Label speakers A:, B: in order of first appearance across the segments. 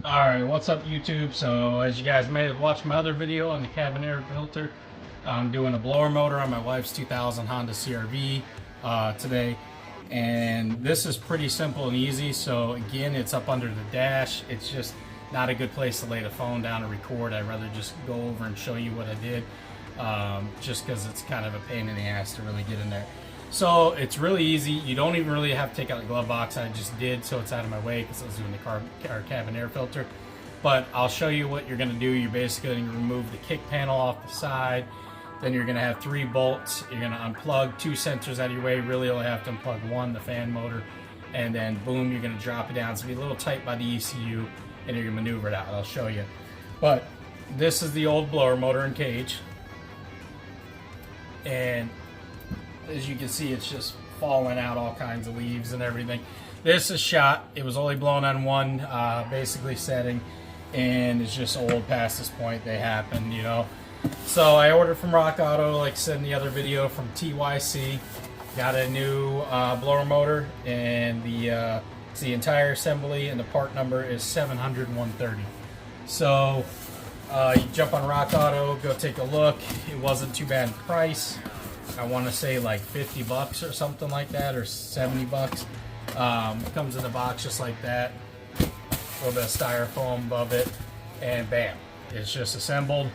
A: Alright, what's up YouTube? So as you guys may have watched my other video on the cabin air filter, I'm doing a blower motor on my wife's 2000 Honda CR-V today. And this is pretty simple and easy. So again, it's up under the dash. It's just not a good place to lay the phone down and record. I'd rather just go over and show you what I did, just because it's kind of a pain in the ass to really get in there. So it's really easy. You don't even really have to take out the glove box. I just did, so it's out of my way because I was doing the cabin air filter. But I'll show you what you're going to do. You're basically going to remove the kick panel off the side. Then you're going to have 3 bolts. You're going to unplug 2 sensors out of your way. Really only have to unplug 1, the fan motor. And then boom, you're going to drop it down. It's going to be a little tight by the ECU, and you're going to maneuver it out. I'll show you. But this is the old blower motor and cage. And as you can see, it's just falling out, all kinds of leaves and everything. This is shot. It was only blown on one basically setting, and it's just old past this point. They happen, you know. So I ordered from Rock Auto, like I said in the other video, from TYC. Got a new blower motor, and it's the entire assembly, and the part number is 700-130. So you jump on Rock Auto, go take a look. It wasn't too bad in price. I want to say like 50 bucks or something like that, or 70 bucks. Comes in the box just like that. A little bit of styrofoam above it, and bam, it's just assembled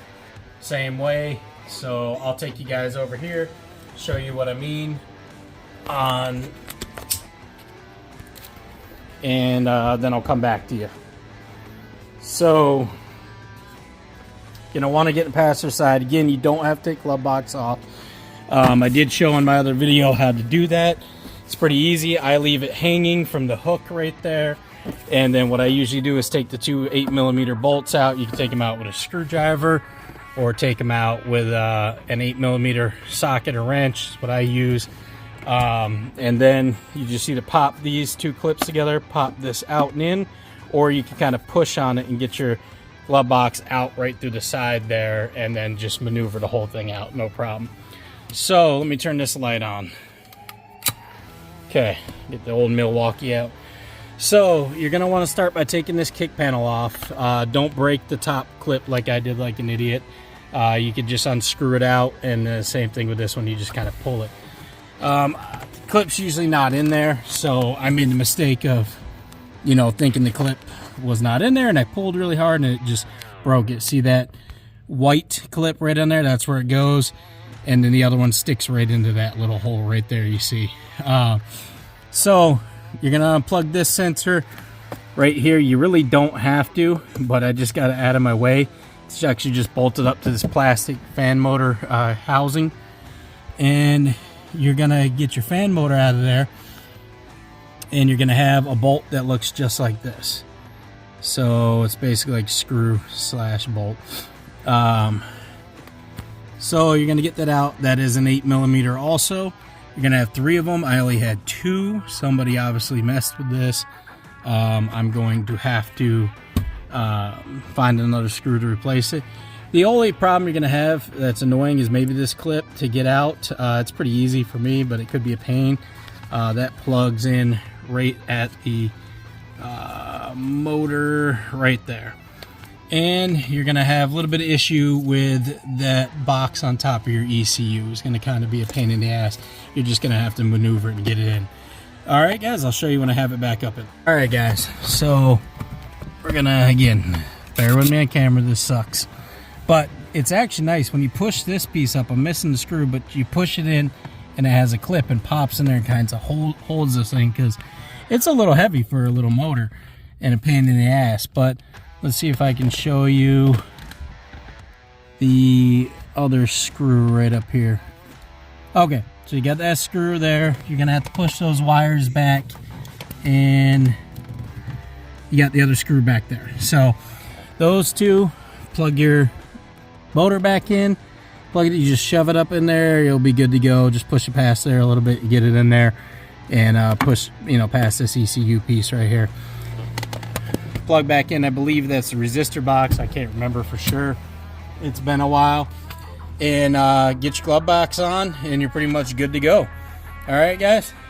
A: same way. So I'll take you guys over here, show you what I mean on, and then I'll come back to you. So you're gonna want to get the passenger side. Again, you don't have to take glove box off. I did show in my other video how to do that. It's pretty easy. I leave it hanging from the hook right there. And then what I usually do is take the 2 8mm bolts out. You can take them out with a screwdriver, or take them out with an 8mm socket or wrench. That's what I use. And then you just either pop these 2 clips together, pop this out and in, or you can kind of push on it and get your glove box out right through the side there, and then just maneuver the whole thing out, no problem. So let me turn this light on. Okay, get the old Milwaukee out. So you're gonna want to start by taking this kick panel off. Don't break the top clip like I did like an idiot. You could just unscrew it out, and the same thing with this one, you just kind of pull it. Clip's usually not in there, so I made the mistake of, you know, thinking the clip was not in there, and I pulled really hard and it just broke it. See that white clip right in there? That's where it goes. And then the other one sticks right into that little hole right there, you see. So you're gonna unplug this sensor right here. You really don't have to, but I just got it out of my way. It's actually just bolted up to this plastic fan motor housing. And you're gonna get your fan motor out of there, and you're gonna have a bolt that looks just like this. So it's basically like screw slash bolt. So you're going to get that out. That is an 8mm also. You're going to have 3 of them. I only had 2. Somebody obviously messed with this. I'm going to have to find another screw to replace it. The only problem you're going to have that's annoying is maybe this clip to get out. It's pretty easy for me, but it could be a pain. That plugs in right at the motor right there. And you're going to have a little bit of issue with that box on top of your ECU. It's going to kind of be a pain in the ass. You're just going to have to maneuver it and get it in. All right, guys, I'll show you when I have it back up. All right, guys, so we're going to, again, bear with me on camera. This sucks. But it's actually nice. When you push this piece up, I'm missing the screw, but you push it in, and it has a clip and pops in there and kind of holds this thing, because it's a little heavy for a little motor and a pain in the ass. But let's see if I can show you the other screw right up here. Okay, so you got that screw there. You're gonna have to push those wires back, and you got the other screw back there. So those 2, plug your motor back in, plug it, you just shove it up in there, you'll be good to go. Just push it past there a little bit, you get it in there, and push, you know, past this ECU piece right here. Plug back in. I believe that's the resistor box. I can't remember for sure. It's been a while. And get your glove box on, and you're pretty much good to go. All right, guys.